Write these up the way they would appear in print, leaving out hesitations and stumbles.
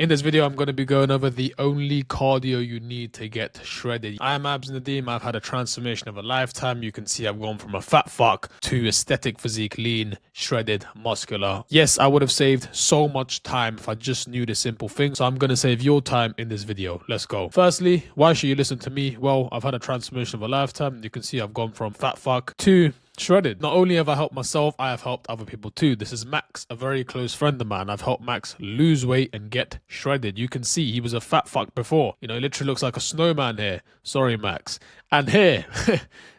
In this video, I'm going to be going over the only cardio you need to get shredded. I am Abs Nadeem. I've had a transformation of a lifetime. You can see I've gone from a fat fuck to aesthetic physique, lean, shredded, muscular. Yes, I would have saved so much time if I just knew the simple thing. So I'm going to save your time in this video. Let's go. Firstly, why should you listen to me? Well, I've had a transformation of a lifetime. You can see I've gone from fat fuck to shredded. Not only have I helped myself, I have helped other people too. This is Max, a very close friend of mine. I've helped Max lose weight and get shredded. You can see he was a fat fuck before. You know, he literally looks like a snowman here. Sorry, Max. And here,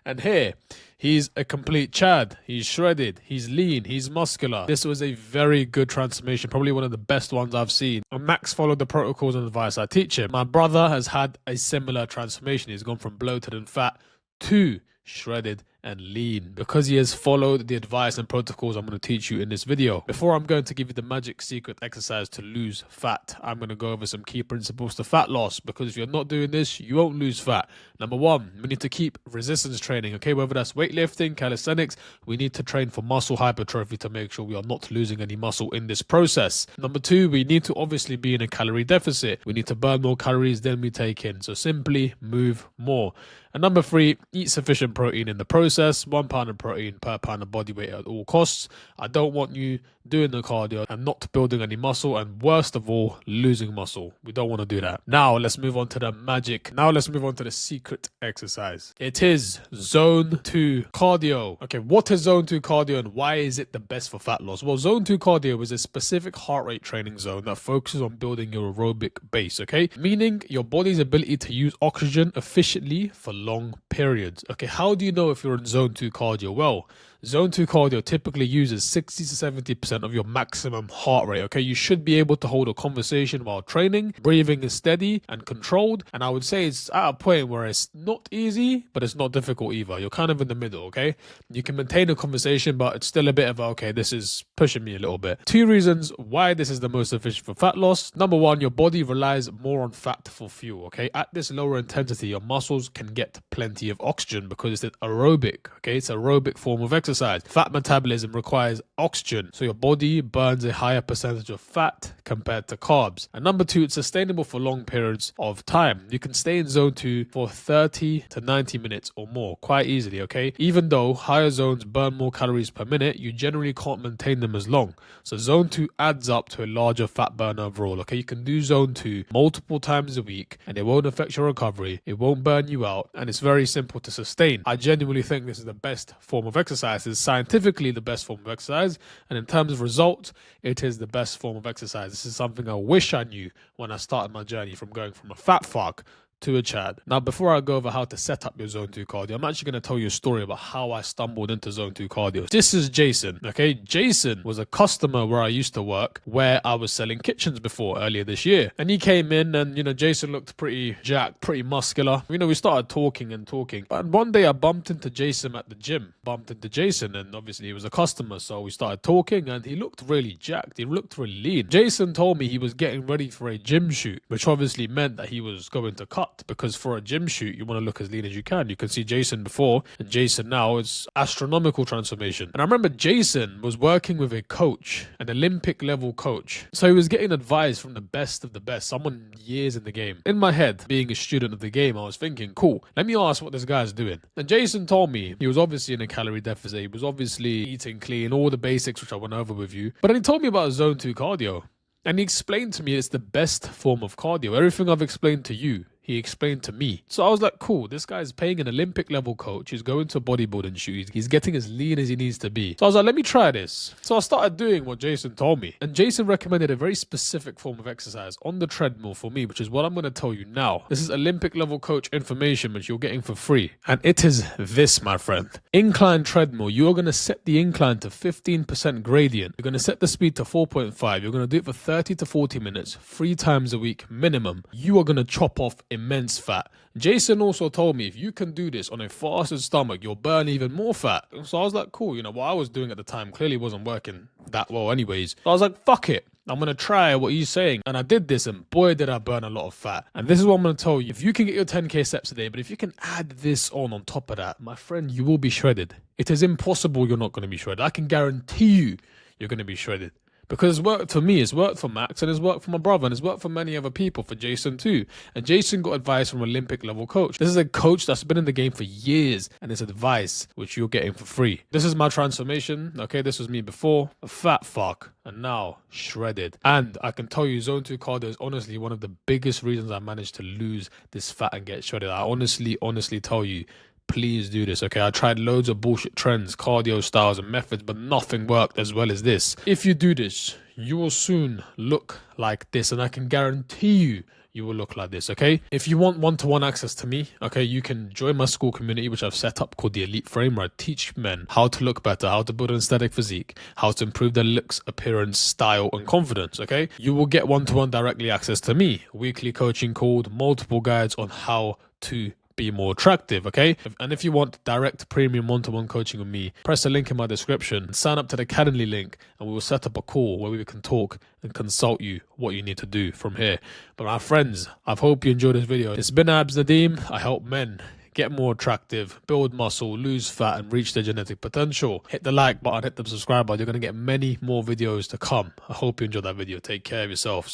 and here, he's a complete Chad. He's shredded. He's lean. He's muscular. This was a very good transformation. Probably one of the best ones I've seen. And Max followed the protocols and advice I teach him. My brother has had a similar transformation. He's gone from bloated and fat to shredded and lean because he has followed the advice and protocols I'm going to teach you in this video. Before I'm going to give you the magic secret exercise to lose fat, I'm going to go over some key principles to fat loss, because if you're not doing this, you won't lose fat. Number one, we need to keep resistance training, okay? Whether that's weightlifting, calisthenics, we need to train for muscle hypertrophy to make sure we are not losing any muscle in this process. Number two, we need to obviously be in a calorie deficit. We need to burn more calories than we take in. So simply move more. And number three, eat sufficient protein in the process. 1 pound of protein per pound of body weight at all costs. I don't want you doing the cardio and not building any muscle, and worst of all, losing muscle. We don't want to do that. Now let's move on to the magic. Now let's move on to the secret exercise. It is zone 2 cardio. Okay, what is zone 2 cardio and why is it the best for fat loss? Well, zone 2 cardio is a specific heart rate training zone that focuses on building your aerobic base, okay? Meaning your body's ability to use oxygen efficiently for long periods. Okay, how do you know if you're in zone 2 cardio? Well, zone 2 cardio typically uses 60 to 70% of your maximum heart rate, okay? You should be able to hold a conversation while training. Breathing is steady and controlled, and I would say it's at a point where it's not easy, but it's not difficult either. You're kind of in the middle, okay? You can maintain a conversation, but it's still a bit of, okay, this is pushing me a little bit. 2 reasons why this is the most efficient for fat loss. Number one, your body relies more on fat for fuel, okay? At this lower intensity, your muscles can get plenty of oxygen because it's an aerobic, okay? It's an aerobic form of exercise. Fat metabolism requires oxygen, so your body burns a higher percentage of fat compared to carbs. And number two, it's sustainable for long periods of time. You can stay in zone 2 for 30 to 90 minutes or more quite easily, okay? Even though higher zones burn more calories per minute, you generally can't maintain them as long. So zone 2 adds up to a larger fat burn overall, okay? You can do zone 2 multiple times a week and it won't affect your recovery, it won't burn you out, and it's very simple to sustain. I genuinely think this is the best form of exercise. It's scientifically the best form of exercise, and in terms of results, it is the best form of exercise. This is something I wish I knew when I started my journey from going from a fat fuck to a Chad. Now, before I go over how to set up your zone 2 cardio, I'm actually going to tell you a story about how I stumbled into zone 2 cardio. This is Jason, okay? Jason was a customer where I used to work, where I was selling kitchens before earlier this year. And he came in and, you know, Jason looked pretty jacked, pretty muscular. You know, we started talking and talking. But one day I bumped into Jason at the gym. And obviously he was a customer, so we started talking and he looked really jacked. He looked really lean. Jason told me he was getting ready for a gym shoot, which obviously meant that he was going to cut, because for a gym shoot, you want to look as lean as you can. You can see Jason before and Jason now. It's astronomical transformation. And I remember Jason was working with a coach, an Olympic level coach. So he was getting advice from the best of the best, someone years in the game. In my head, being a student of the game, I was thinking, cool, let me ask what this guy's doing. And Jason told me he was obviously in a calorie deficit. He was obviously eating clean, all the basics, which I went over with you. But then he told me about zone 2 cardio. And he explained to me it's the best form of cardio. Everything I've explained to you, he explained to me. So I was like, cool, this guy's paying an Olympic level coach. He's going to a bodybuilding shoot. He's getting as lean as he needs to be. So I was like, let me try this. So I started doing what Jason told me. And Jason recommended a very specific form of exercise on the treadmill for me, which is what I'm going to tell you now. This is Olympic level coach information, which you're getting for free. And it is this, my friend. Incline treadmill. You are going to set the incline to 15% gradient. You're going to set the speed to 4.5. You're going to do it for 30 to 40 minutes, 3 times a week minimum. You are going to chop off immense fat. Jason also told me if you can do this on a fasted stomach, you'll burn even more fat. So I was like, cool, you know, what I was doing at the time clearly wasn't working that well anyways. So I was like, fuck it. I'm going to try what he's saying. And I did this and boy, did I burn a lot of fat. And this is what I'm going to tell you. If you can get your 10K steps a day, but if you can add this on top of that, my friend, you will be shredded. It is impossible you're not going to be shredded. I can guarantee you're going to be shredded. Because it's worked for me, it's worked for Max, and it's worked for my brother, and it's worked for many other people, for Jason too. And Jason got advice from an Olympic level coach. This is a coach that's been in the game for years, and it's advice which you're getting for free. This is my transformation, okay? This was me before, a fat fuck, and now shredded. And I can tell you, Zone 2 cardio is honestly one of the biggest reasons I managed to lose this fat and get shredded. I honestly tell you, please do this, okay? I tried loads of bullshit trends, cardio styles and methods, but nothing worked as well as this. If you do this, you will soon look like this, and I can guarantee you will look like this, okay? If you want one-to-one access to me, okay, you can join my school community, which I've set up, called the Elite Frame, where I teach men how to look better, how to build an aesthetic physique, how to improve their looks, appearance, style, and confidence, okay? You will get one-to-one directly access to me, weekly coaching called, multiple guides on how to be more attractive, okay? And if you want direct premium one-to-one coaching with me, press the link in my description, sign up to the Calendly link, and we will set up a call where we can talk and consult you what you need to do from here. But my friends, I hope you enjoyed this video. It's been Abs Nadeem. I help men get more attractive, build muscle, lose fat, and reach their genetic potential. Hit the like button, hit the subscribe button. You're going to get many more videos to come. I hope you enjoyed that video. Take care of yourselves.